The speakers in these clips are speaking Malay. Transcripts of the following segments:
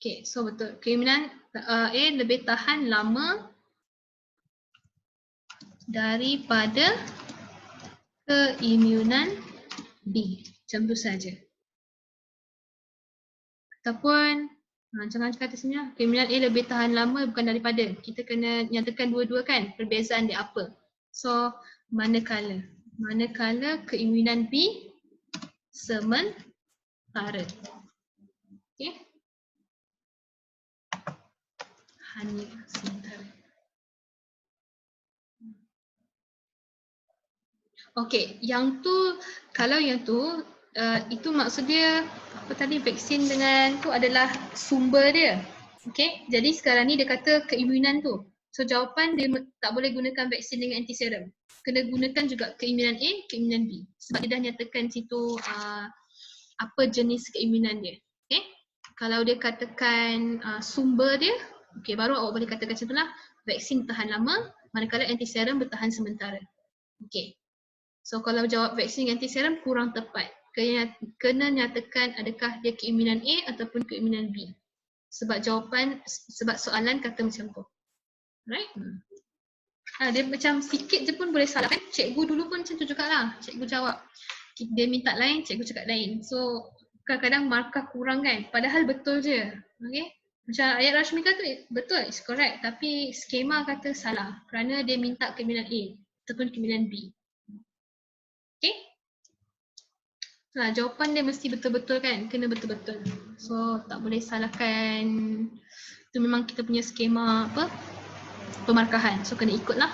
Okay, so betul. Keimunan A lebih tahan lama daripada keimunan B. Macam tu saja. Ataupun jangan kata sebenarnya keimunan A lebih tahan lama bukan daripada. Kita kena nyatakan dua-dua kan, perbezaan dia apa. So manakala keimunan B sementara. Okay. Hanya sementara. Okay, yang tu, kalau yang tu itu maksud dia apa tadi, vaksin dengan tu adalah sumber dia. Okay, jadi sekarang ni dia kata keimunan tu. So jawapan dia tak boleh gunakan vaksin dengan antiserum. Kena gunakan juga keimunan A, keimunan B. Sebab dia dah nyatakan situ apa jenis keimunan dia. Okay, kalau dia katakan sumber dia, okay, baru awak boleh katakan macam itulah, vaksin tahan lama, manakala antiserum bertahan sementara. Okay. So kalau jawab vaksin antiserum kurang tepat. Kena nyatakan adakah dia keimunan A ataupun keimunan B. Sebab soalan kata macam tu. Right? Dia macam sikit je pun boleh salah kan? Cikgu dulu pun macam tu jugalah. Cikgu jawab. Dia minta lain, cikgu cakap lain. So kadang-kadang markah kurang kan? Padahal betul je. Okay? Macam ayat Rashmika tu betul, it's correct. Tapi skema kata salah kerana dia minta keimunan A ataupun keimunan B. Okay? Jawapan dia mesti betul-betul kan? Kena betul-betul. So tak boleh salahkan. Itu memang kita punya skema apa? Pemarkahan. So kena ikutlah.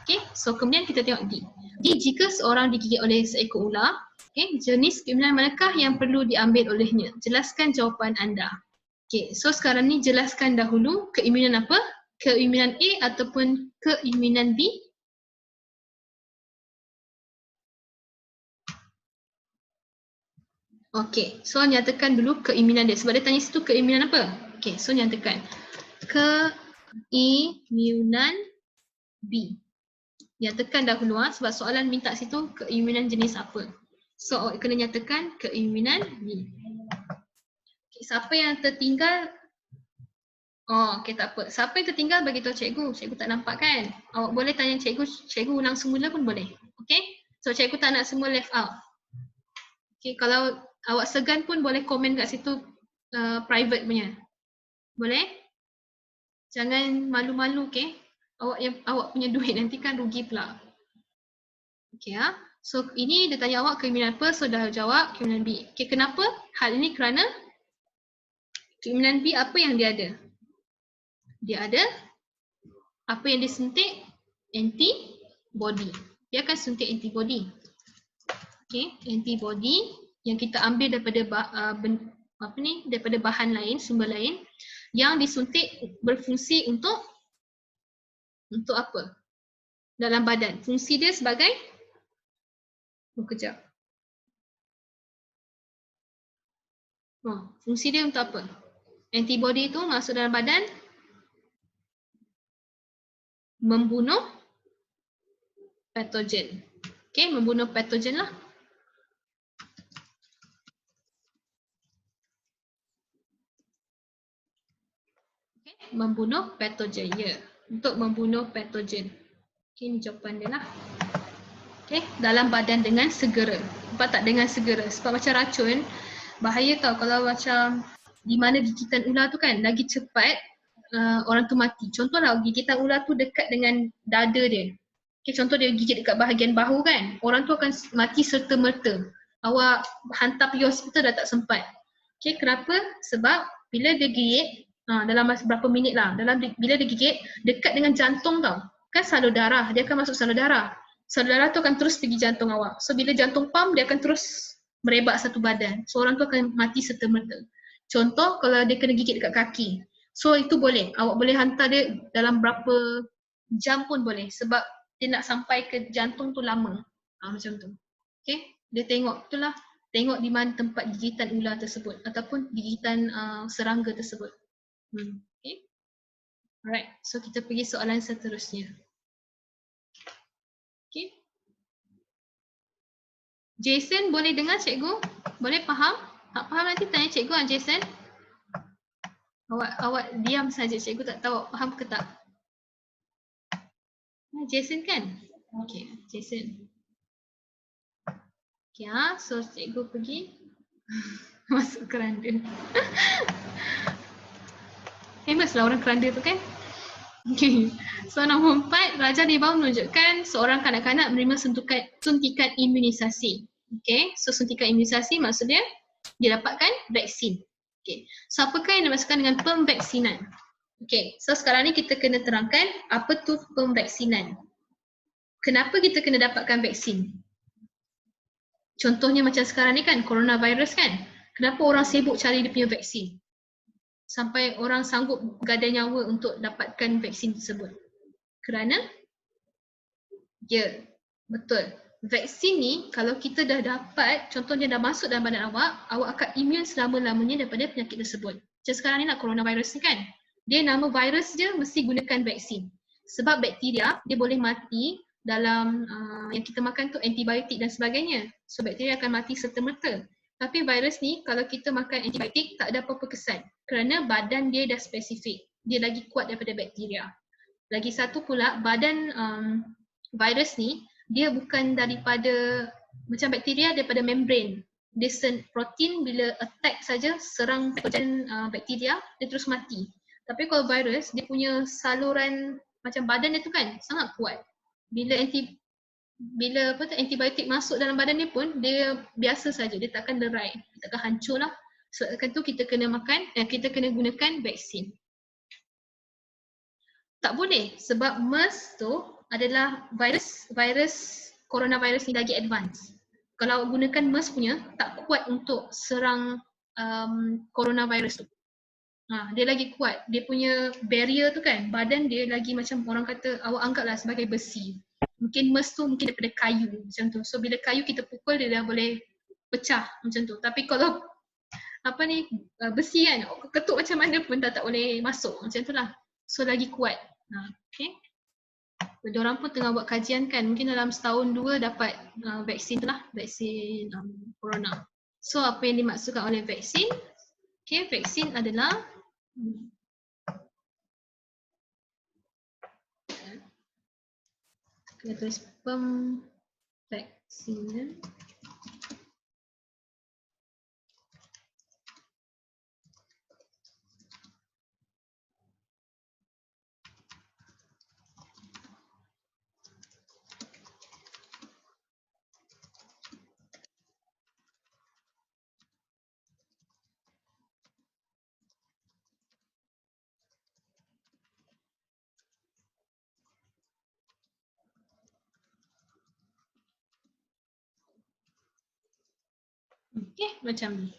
Okay, so kemudian kita tengok D. D, jika seorang digigit oleh seekor ular, okay, jenis keimunan manakah yang perlu diambil olehnya? Jelaskan jawapan anda. Okay, so sekarang ni jelaskan dahulu keimunan apa? Keimunan A ataupun keimunan B? Okay, so nyatakan dulu keimunan dia. Sebab dia tanya situ keimunan apa? Okay, so nyatakan keimunan B. Nyatakan dahulu sebab soalan minta situ keimunan jenis apa. So kena nyatakan keimunan B. Okay, siapa yang tertinggal? Oh, okay, tak apa. Siapa yang tertinggal bagi tahu cikgu. Cikgu tak nampak kan? Awak boleh tanya cikgu, cikgu ulang semula pun boleh. Okay? So cikgu tak nak semua left out. Okay, kalau awak segan pun boleh komen kat situ private punya. Boleh? Jangan malu-malu, okay? Awak punya duit nanti kan rugi pula. Okay ya. So ini dia tanya awak keimunan apa, so dah jawab keimunan B. Okay, kenapa? Hal ini kerana keimunan B apa yang dia ada? Dia ada apa yang dia suntik? Antibody. Dia akan suntik antibody. Okay, antibody yang kita ambil daripada daripada bahan lain, sumber lain yang disuntik berfungsi untuk apa? Dalam badan. Fungsi dia sebagai kejap. Fungsi dia untuk apa? Antibody itu masuk dalam badan membunuh patogen. Okay, membunuh patogen lah. Okay, membunuh patogen. Ya, untuk membunuh patogen. Okay, ini jawapan dia lah. Okay, dalam badan dengan segera. Nampak tak dengan segera? Sebab macam racun, bahaya tau kalau macam di mana gigitan ular tu kan, lagi cepat orang tu mati. Contohlah gigitan ular tu dekat dengan dada dia. Okay, contoh dia gigit dekat bahagian bahu kan, orang tu akan mati serta-merta. Awak hantar pergi hospital dah tak sempat. Okay, kenapa? Sebab bila dia gigit, dalam masa berapa minit lah, bila dia gigit, dekat dengan jantung tau. Kan salur darah, dia akan masuk salur darah. Salur darah tu akan terus pergi jantung awak. So bila jantung pump, dia akan terus merebak satu badan. So orang tu akan mati serta-merta. Contoh kalau dia kena gigit dekat kaki. So itu boleh, awak boleh hantar dia dalam berapa jam pun boleh. Sebab dia nak sampai ke jantung tu lama. Macam tu. Okay, dia tengok itulah. Tengok di mana tempat gigitan ular tersebut ataupun gigitan serangga tersebut. Okay. Alright, so kita pergi soalan seterusnya. Okay. Jason boleh dengar cikgu? Boleh faham? Tak faham nanti tanya cikgu Jason. Awak diam saja, cikgu tak tahu faham ke tak? Jason kan? Okay, Jason. Okay, so cikgu pergi masuk keranda. Famous lah orang keranda tu kan? Okay. So nombor 4, Raja di bawah menunjukkan seorang kanak-kanak menerima suntikan imunisasi. Okay, so suntikan imunisasi maksudnya dia dapatkan vaksin. Okay, so apakah yang dimaksudkan dengan pemvaksinan? Okay, so sekarang ni kita kena terangkan apa tu pemvaksinan. Kenapa kita kena dapatkan vaksin? Contohnya macam sekarang ni kan, coronavirus kan. Kenapa orang sibuk cari dia punya vaksin? Sampai orang sanggup gadai nyawa untuk dapatkan vaksin tersebut. Kerana ya, betul. Vaksin ni kalau kita dah dapat, contohnya dah masuk dalam badan awak akan imun selama-lamanya daripada penyakit tersebut. Macam sekarang ni nak coronavirus ni kan. Dia nama virus je mesti gunakan vaksin. Sebab bakteria dia boleh mati dalam yang kita makan tu antibiotik dan sebagainya. So bakteria akan mati serta-merta. Tapi virus ni kalau kita makan antibiotik tak ada apa-apa kesan. Kerana badan dia dah spesifik. Dia lagi kuat daripada bakteria. Lagi satu pula badan virus ni dia bukan daripada macam bakteria daripada membran. Dia protein bila attack saja serang patogen bakteria dia terus mati. Tapi kalau virus dia punya saluran macam badan dia tu kan sangat kuat. Bila antibiotik masuk dalam badan dia pun dia biasa saja, dia takkan lerai, dia takkan hancur lah. Sebab tu kita kena gunakan vaksin. Tak boleh sebab MERS tu adalah virus coronavirus ni lagi advance. Kalau gunakan MERS punya tak kuat untuk serang coronavirus tu. Dia lagi kuat. Dia punya barrier tu kan, badan dia lagi macam orang kata awak anggaplah sebagai besi. Mungkin MERS tu mungkin daripada kayu macam tu. So bila kayu kita pukul dia dah boleh pecah macam tu. Tapi kalau besi kan, ketuk macam mana pun tak boleh masuk macam tu lah. So lagi kuat. Okay. Diorang pun tengah buat kajian kan, mungkin dalam setahun dua dapat vaksin tu lah, vaksin corona. So apa yang dimaksudkan oleh vaksin? Okay, vaksin adalah kita tulis pemvaksinan. Okay, macam ni.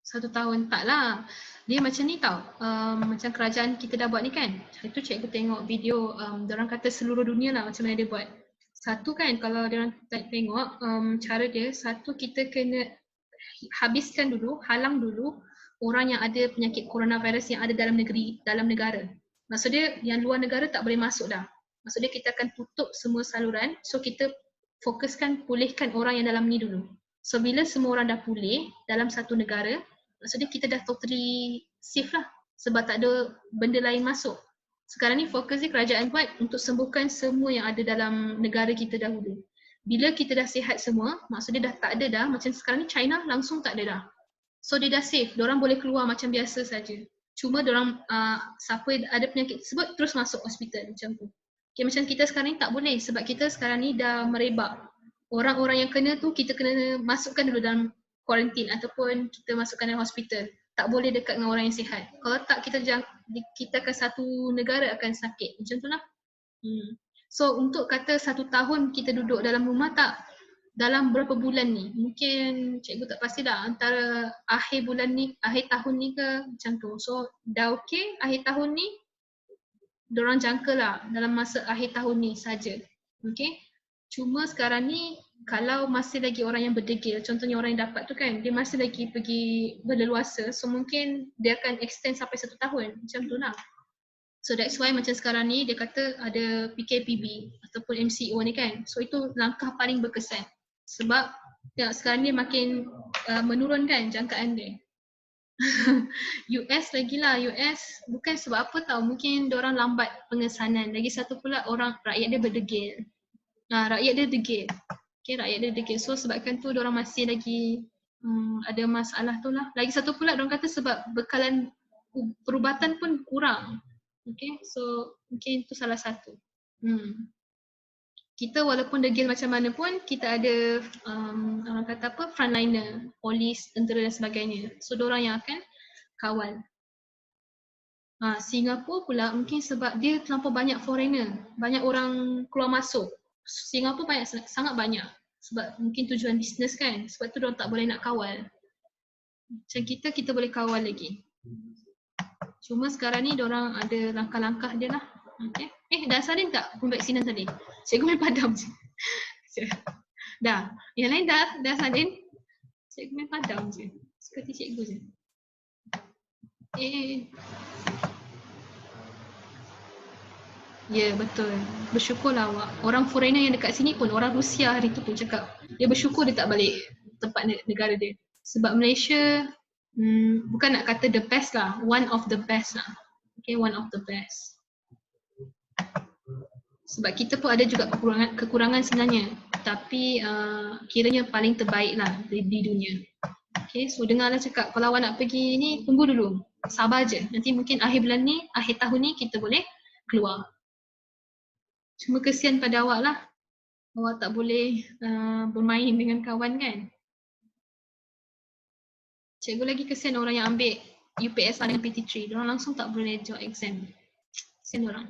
1 tahun tak lah. Dia macam ni tau. Macam kerajaan kita dah buat ni kan. Itu cikgu tengok video, diorang kata seluruh dunia lah macam mana dia buat. Satu kan kalau diorang tengok cara dia, satu kita kena habiskan dulu, halang dulu orang yang ada penyakit coronavirus yang ada dalam negara. Maksudnya yang luar negara tak boleh masuk dah. Maksudnya kita akan tutup semua saluran. So kita fokuskan pulihkan orang yang dalam ni dulu. So bila semua orang dah pulih dalam satu negara, maksudnya kita dah totally safe lah sebab tak ada benda lain masuk. Sekarang ni fokus kerajaan buat untuk sembuhkan semua yang ada dalam negara kita dahulu. Bila kita dah sihat semua, maksudnya dah tak ada dah, macam sekarang ni China langsung tak ada dah. So dia dah safe, diorang boleh keluar macam biasa saja. Cuma diorang siapa ada penyakit tersebut terus masuk hospital macam tu. Okay, macam kita sekarang ni tak boleh sebab kita sekarang ni dah merebak. Orang-orang yang kena tu kita kena masukkan dulu dalam kuarantin ataupun kita masukkan dalam hospital. Tak boleh dekat dengan orang yang sihat. Kalau tak kita akan satu negara akan sakit. Macam tu lah. So untuk kata 1 tahun kita duduk dalam rumah tak, dalam berapa bulan ni? Mungkin cikgu tak pasti dah antara akhir bulan ni, akhir tahun ni ke macam tu. So dah okey akhir tahun ni, diorang jangka lah dalam masa akhir tahun ni saja. Okay. Cuma sekarang ni kalau masih lagi orang yang berdegil, contohnya orang yang dapat tu kan, dia masih lagi pergi berleluasa, so mungkin dia akan extend sampai 1 tahun, macam tu lah. So that's why macam sekarang ni dia kata ada PKPB ataupun MCO ni kan, so itu langkah paling berkesan. Sebab sekarang ni makin menurun kan jangkaan dia. US lagilah, US bukan sebab apa tahu, mungkin diorang lambat pengesanan. Lagi satu pula orang rakyat dia berdegil. Rakyat dia degil. Okay, rakyat dia degil. So sebabkan tu diorang masih lagi ada masalah tu lah. Lagi satu pula diorang kata sebab bekalan perubatan pun kurang. Okay, so mungkin itu salah satu. Kita walaupun degil macam mana pun, kita ada orang kata apa, frontliner, polis, tentera dan sebagainya. So diorang yang akan kawal. Singapura pula mungkin sebab dia terlampau banyak foreigner, banyak orang keluar masuk. Singapura banyak, sangat banyak. Sebab mungkin tujuan bisnes kan, sebab tu diorang tak boleh nak kawal. Macam kita boleh kawal lagi. Cuma sekarang ni diorang ada langkah-langkah dia lah. Okay. Dah salin tak pemvaksinan tadi? Cikgu main padam je. Dah. Yang lain dah salin. Cikgu main padam je. Seperti cikgu je. Ya, betul. Bersyukurlah awak. Orang foreigner yang dekat sini pun, orang Rusia hari tu pun cakap dia bersyukur dia tak balik tempat negara dia. Sebab Malaysia bukan nak kata the best lah, one of the best lah. Okay, one of the best. Sebab kita pun ada juga kekurangan sebenarnya, tapi kiranya paling terbaik lah di dunia. Okay, so dengarlah cakap, kalau awak nak pergi ni, tunggu dulu, sabar je. Nanti mungkin akhir bulan ni, akhir tahun ni kita boleh keluar. Cuma kesian pada awak lah, awak tak boleh bermain dengan kawan kan. Cikgu lagi kesian orang yang ambil UPSR dengan PT3, diorang langsung tak boleh jawab exam. Kesian orang.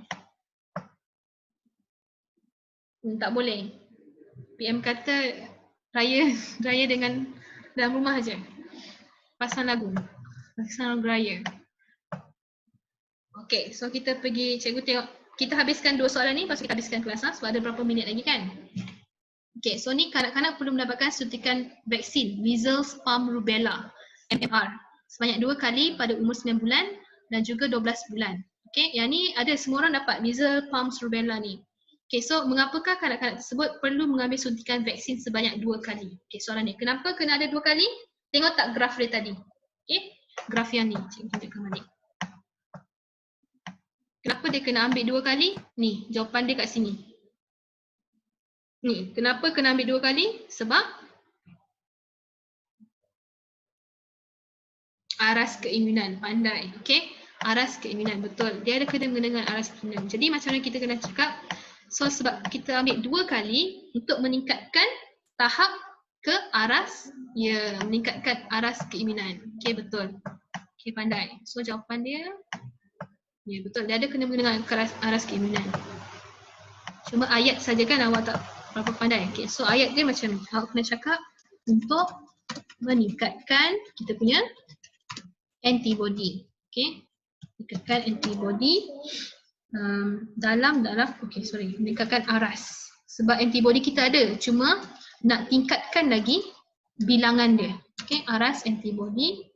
Tak boleh. PM kata raya dengan dalam rumah je. Pasang lagu raya. Okay, so kita pergi, cikgu tengok, kita habiskan 2 soalan ni, lepas kita habiskan kelas sebab ada berapa minit lagi kan. Okay, so ni kanak-kanak perlu mendapatkan suntikan vaksin measles, mumps, rubella, MMR sebanyak 2 kali pada umur 9 bulan dan juga 12 bulan. Okay, yang ni ada semua orang dapat measles, mumps, rubella ni. Okay, so mengapakah kanak-kanak tersebut perlu mengambil suntikan vaksin sebanyak 2 kali? Okay, soalan ni, kenapa kena ada 2 kali? Tengok tak graf dia tadi. Okay, graf yang ni, cikgu tunjukkan balik. Kenapa dia kena ambil 2 kali? Ni, jawapan dia kat sini. Ni, kenapa kena ambil 2 kali? Sebab aras keimunan, pandai. Okay, aras keimunan, betul. Dia ada kena dengan aras keimunan. Jadi macam mana kita kena cakap? So sebab kita ambil 2 kali untuk meningkatkan tahap ke aras, meningkatkan aras keimunan. Okay, betul. Okay, pandai. So jawapan dia, ya betul. Dia ada kena dengan aras keimunan. Cuma ayat saja kan awak tak berapa pandai. Okay, so ayat dia macam ni. Awak kena cakap untuk meningkatkan kita punya antibody. Okay, meningkatkan antibody dalam meningkatkan aras. Sebab antibody kita ada, cuma nak tingkatkan lagi bilangan dia. Okay, aras antibody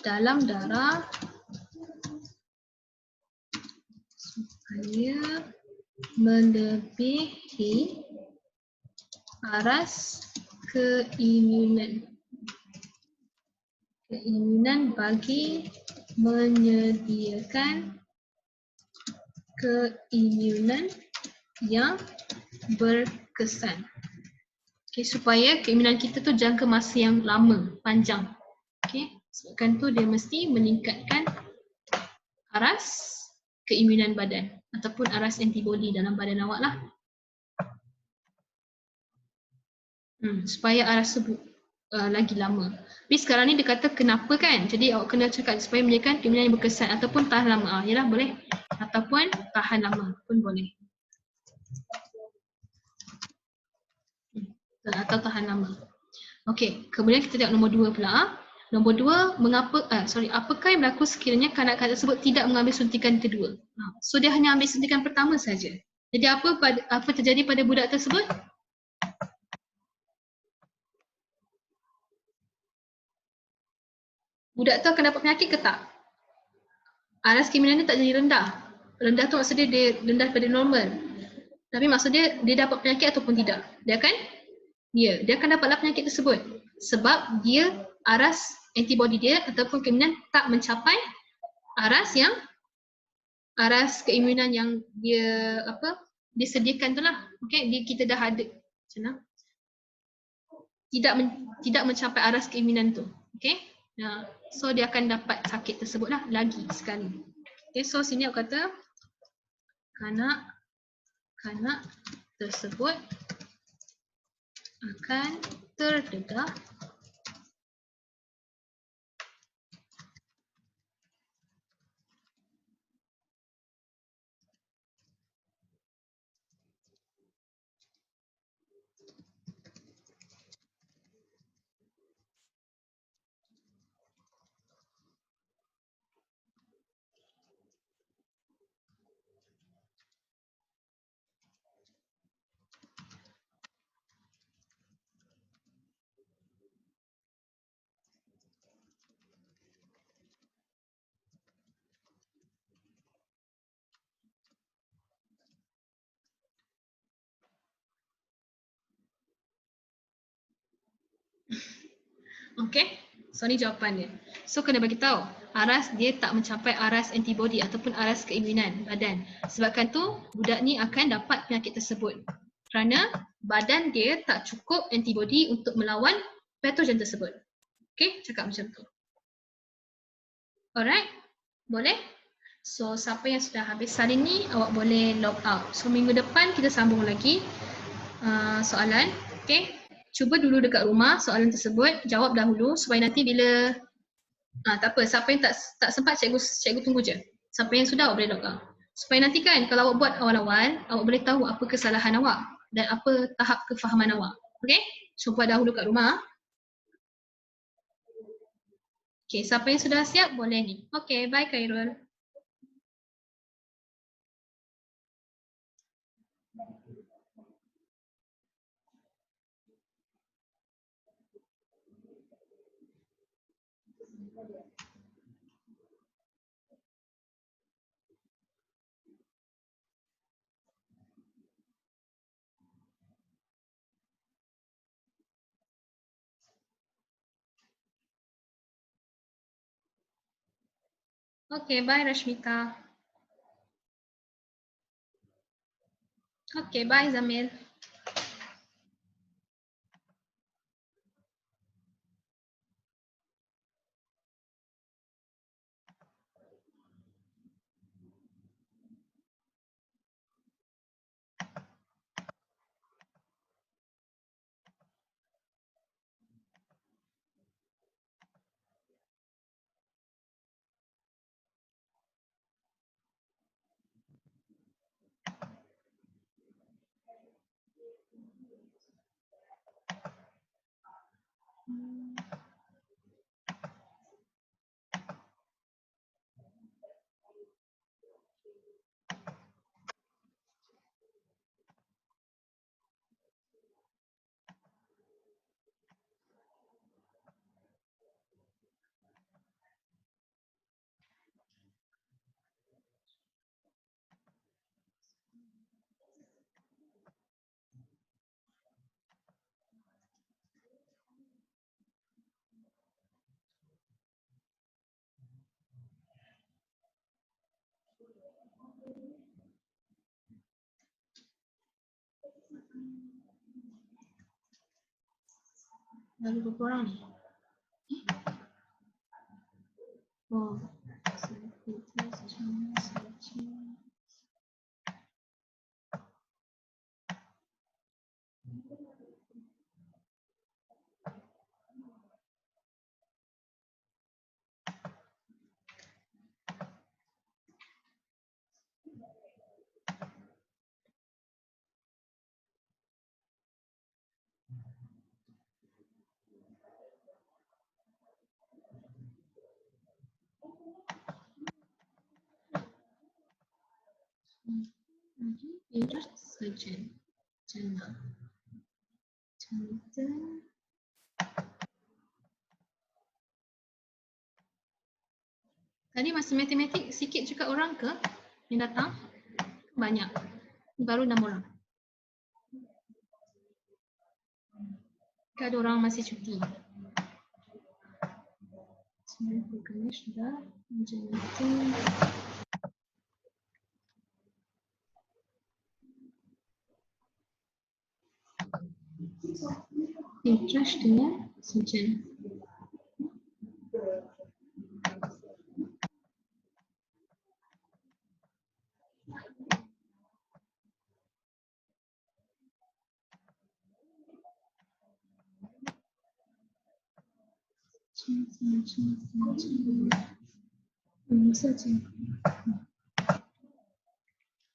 dalam darah supaya melebihi aras keimunan bagi menyediakan keimunan yang berkesan. Okay, supaya keimunan kita tu jangka masa yang lama, panjang. Okay, sebabkan tu dia mesti meningkatkan aras keimunan badan ataupun aras antibody dalam badan awak lah. Supaya aras tersebut lagi lama. Tapi sekarang ni dia kata kenapa kan? Jadi awak kena cakap supaya menyediakan keimunan yang berkesan ataupun tahan lama. Yalah boleh. Ataupun tahan lama pun boleh. Atau tahan lama. Okey, kemudian kita tengok nombor 2 pula. Nombor 2, apakah yang berlaku sekiranya kanak-kanak tersebut tidak mengambil suntikan kedua? So dia hanya ambil suntikan pertama saja. Jadi apa terjadi pada budak tersebut? Budak tu akan dapat penyakit ke tak? Aras keimunan dia tak jadi rendah. Rendah tu maksud dia rendah daripada normal. Tapi maksud dia dapat penyakit ataupun tidak? Dia akan dia akan dapatlah penyakit tersebut sebab dia aras antibody dia ataupun keimunan tak mencapai aras keimunan yang dia disediakan tu lah. Okey, kita dah ada macam mana? Tidak mencapai aras keimunan tu. Okey. Nah, so dia akan dapat sakit tersebut lah lagi sekali. Okey, so sini aku kata kanak tersebut akan terdedah okey. So ni jawapan dia. So kena bagi tahu aras dia tak mencapai aras antibody ataupun aras keimunan badan. Sebabkan tu budak ni akan dapat penyakit tersebut. Kerana badan dia tak cukup antibody untuk melawan patogen tersebut. Okey, cakap macam tu. Alright? Boleh? So siapa yang sudah habis salin ni awak boleh log out. So minggu depan kita sambung lagi soalan. Okey? Cuba dulu dekat rumah soalan tersebut, jawab dahulu supaya nanti bila tak apa, siapa yang tak sempat cikgu tunggu je. Siapa yang sudah awak boleh log out. Supaya nanti kan kalau awak buat awal-awal, awak boleh tahu apa kesalahan awak dan apa tahap kefahaman awak. Okey? So buat dahulu kat rumah. Okey, siapa yang sudah siap boleh ni. Okey, bye Khairul. Okey, bye Rashmita. Okey, bye Zamil. Lalu berapa orang ni? Oh. Surgeon. Tadi masa matematik sikit juga orang ke yang datang? Banyak. Baru 6 orang. Ada orang masih cuti. Sebenarnya programnya sudah macam itu. Refresh dengan sejen.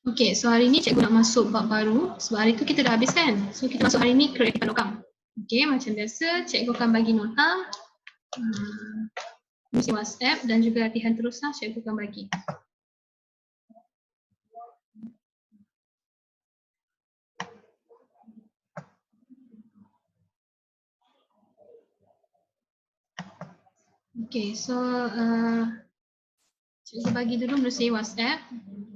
Okay, so hari ni cikgu nak masuk bab baru sebab hari tu kita dah habis kan. So kita masuk hari ni kreatifkan logam. Okay, macam biasa cikgu akan bagi nota, mesti WhatsApp dan juga latihan terus lah cikgu akan bagi. Okay, so cikgu bagi dulu melalui WhatsApp.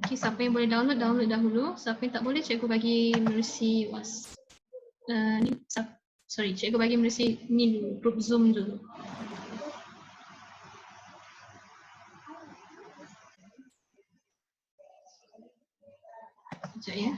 Okay, siapa yang boleh download, download dahulu. Siapa yang tak boleh, cikgu bagi melalui WhatsApp. Sorry, cikgu bagi melalui ni dulu, group Zoom dulu. Sekejap ya.